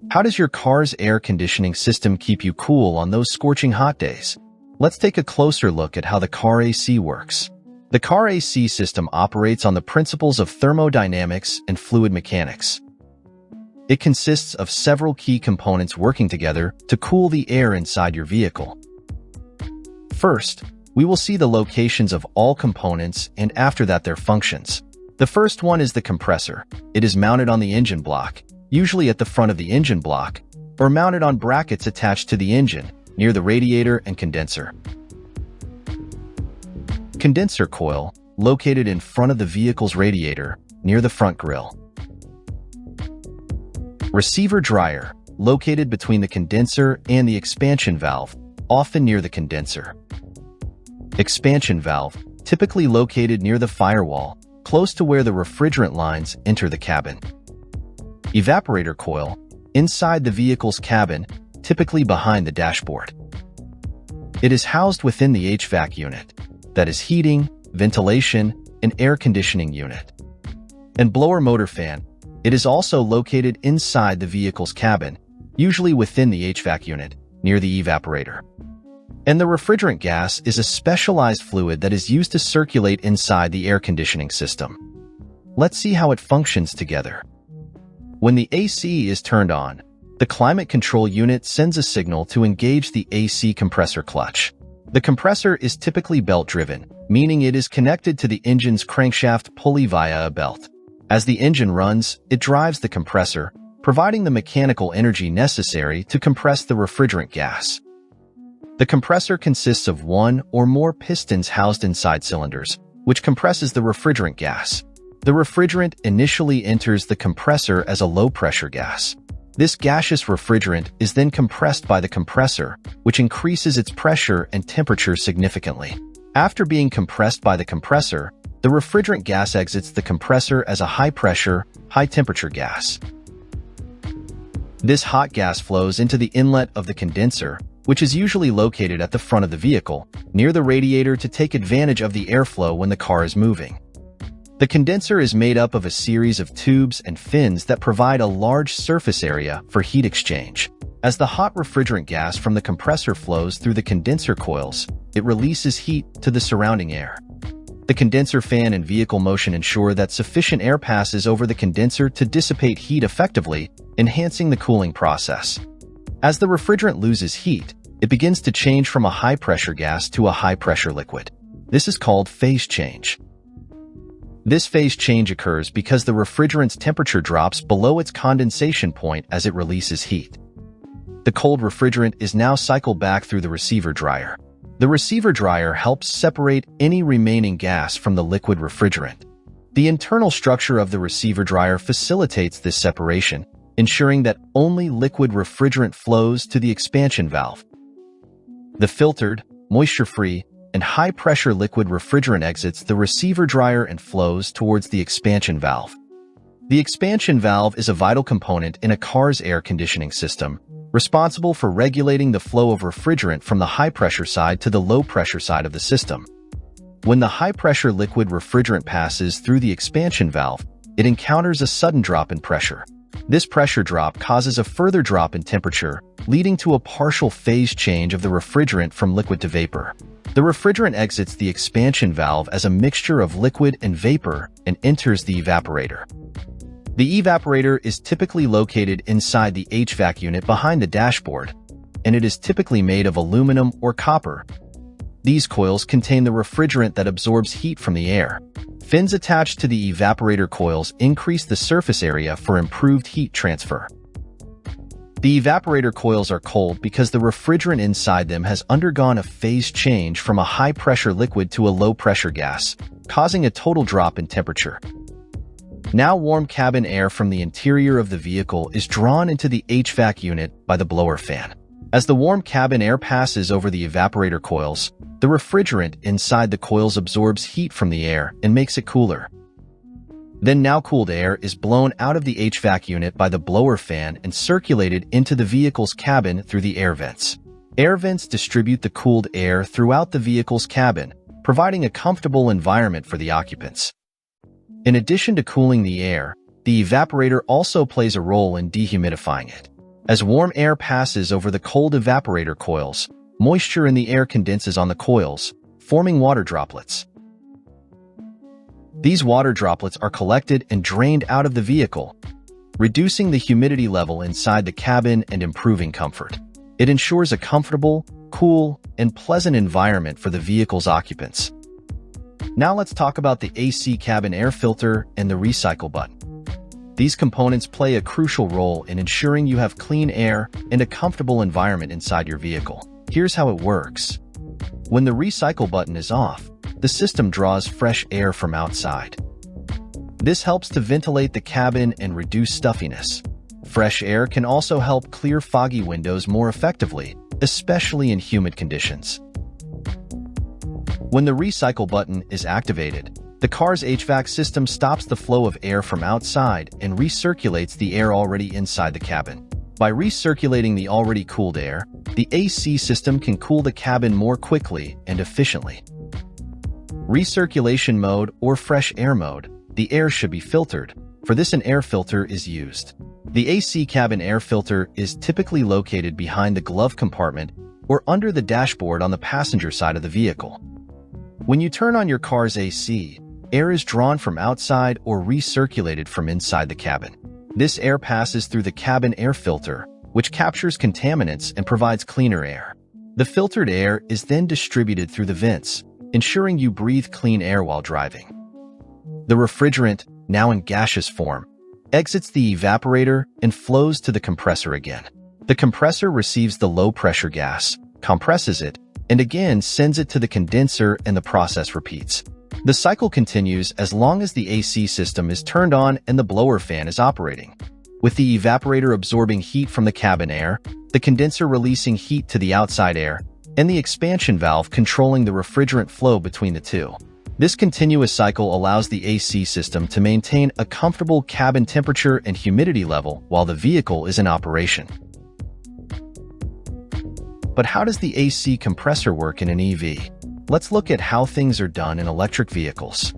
How does your car's air conditioning system keep you cool on those scorching hot days? Let's take a closer look at how the car AC works. The car AC system operates on the principles of thermodynamics and fluid mechanics. It consists of several key components working together to cool the air inside your vehicle. First, we will see the locations of all components and after that their functions. The first one is the compressor. It is mounted on the engine block, usually at the front of the engine block, or mounted on brackets attached to the engine, near the radiator and condenser. Condenser coil, located in front of the vehicle's radiator, near the front grille. Receiver dryer, located between the condenser and the expansion valve, often near the condenser. Expansion valve, typically located near the firewall, close to where the refrigerant lines enter the cabin. Evaporator coil, inside the vehicle's cabin, typically behind the dashboard. It is housed within the HVAC unit, that is heating, ventilation, and air conditioning unit. And blower motor fan, it is also located inside the vehicle's cabin, usually within the HVAC unit, near the evaporator. And the refrigerant gas is a specialized fluid that is used to circulate inside the air conditioning system. Let's see how it functions together. When the AC is turned on, the climate control unit sends a signal to engage the AC compressor clutch. The compressor is typically belt-driven, meaning it is connected to the engine's crankshaft pulley via a belt. As the engine runs, it drives the compressor, providing the mechanical energy necessary to compress the refrigerant gas. The compressor consists of one or more pistons housed inside cylinders, which compresses the refrigerant gas. The refrigerant initially enters the compressor as a low-pressure gas. This gaseous refrigerant is then compressed by the compressor, which increases its pressure and temperature significantly. After being compressed by the compressor, the refrigerant gas exits the compressor as a high-pressure, high-temperature gas. This hot gas flows into the inlet of the condenser, which is usually located at the front of the vehicle, near the radiator to take advantage of the airflow when the car is moving. The condenser is made up of a series of tubes and fins that provide a large surface area for heat exchange. As the hot refrigerant gas from the compressor flows through the condenser coils, it releases heat to the surrounding air. The condenser fan and vehicle motion ensure that sufficient air passes over the condenser to dissipate heat effectively, enhancing the cooling process. As the refrigerant loses heat, it begins to change from a high-pressure gas to a high-pressure liquid. This is called phase change. This phase change occurs because the refrigerant's temperature drops below its condensation point as it releases heat. The cold refrigerant is now cycled back through the receiver dryer. The receiver dryer helps separate any remaining gas from the liquid refrigerant. The internal structure of the receiver dryer facilitates this separation, ensuring that only liquid refrigerant flows to the expansion valve. The filtered, moisture-free, and high-pressure liquid refrigerant exits the receiver dryer and flows towards the expansion valve. The expansion valve is a vital component in a car's air conditioning system, responsible for regulating the flow of refrigerant from the high-pressure side to the low-pressure side of the system. When the high-pressure liquid refrigerant passes through the expansion valve, it encounters a sudden drop in pressure. This pressure drop causes a further drop in temperature, leading to a partial phase change of the refrigerant from liquid to vapor. The refrigerant exits the expansion valve as a mixture of liquid and vapor and enters the evaporator. The evaporator is typically located inside the HVAC unit behind the dashboard, and it is typically made of aluminum or copper. These coils contain the refrigerant that absorbs heat from the air. Fins attached to the evaporator coils increase the surface area for improved heat transfer. The evaporator coils are cold because the refrigerant inside them has undergone a phase change from a high-pressure liquid to a low-pressure gas, causing a total drop in temperature. Now warm cabin air from the interior of the vehicle is drawn into the HVAC unit by the blower fan. As the warm cabin air passes over the evaporator coils, the refrigerant inside the coils absorbs heat from the air and makes it cooler. Then now cooled air is blown out of the HVAC unit by the blower fan and circulated into the vehicle's cabin through the air vents. Air vents distribute the cooled air throughout the vehicle's cabin, providing a comfortable environment for the occupants. In addition to cooling the air, the evaporator also plays a role in dehumidifying it. As warm air passes over the cold evaporator coils, moisture in the air condenses on the coils, forming water droplets. These water droplets are collected and drained out of the vehicle, reducing the humidity level inside the cabin and improving comfort. It ensures a comfortable, cool, and pleasant environment for the vehicle's occupants. Now let's talk about the AC cabin air filter and the recycle button. These components play a crucial role in ensuring you have clean air and a comfortable environment inside your vehicle. Here's how it works. When the recycle button is off, the system draws fresh air from outside. This helps to ventilate the cabin and reduce stuffiness. Fresh air can also help clear foggy windows more effectively, especially in humid conditions. When the recycle button is activated, the car's HVAC system stops the flow of air from outside and recirculates the air already inside the cabin. By recirculating the already cooled air, the AC system can cool the cabin more quickly and efficiently. Recirculation mode or fresh air mode, the air should be filtered. For this, an air filter is used. The AC cabin air filter is typically located behind the glove compartment or under the dashboard on the passenger side of the vehicle. When you turn on your car's AC, air is drawn from outside or recirculated from inside the cabin. This air passes through the cabin air filter, which captures contaminants and provides cleaner air. The filtered air is then distributed through the vents, ensuring you breathe clean air while driving. The refrigerant, now in gaseous form, exits the evaporator and flows to the compressor again. The compressor receives the low-pressure gas, compresses it, and again sends it to the condenser, and the process repeats. The cycle continues as long as the AC system is turned on and the blower fan is operating. With the evaporator absorbing heat from the cabin air, the condenser releasing heat to the outside air, and the expansion valve controlling the refrigerant flow between the two. This continuous cycle allows the AC system to maintain a comfortable cabin temperature and humidity level while the vehicle is in operation. But how does the AC compressor work in an EV? Let's look at how things are done in electric vehicles.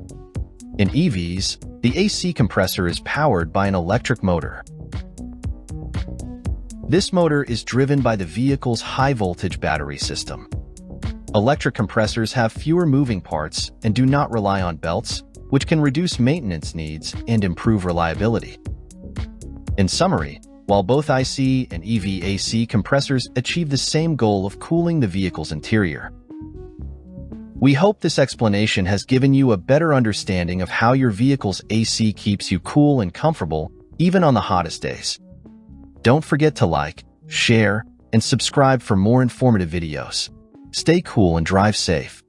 In EVs, the AC compressor is powered by an electric motor. This motor is driven by the vehicle's high-voltage battery system. Electric compressors have fewer moving parts and do not rely on belts, which can reduce maintenance needs and improve reliability. In summary, while both IC and EV AC compressors achieve the same goal of cooling the vehicle's interior. We hope this explanation has given you a better understanding of how your vehicle's AC keeps you cool and comfortable, even on the hottest days. Don't forget to like, share, and subscribe for more informative videos. Stay cool and drive safe.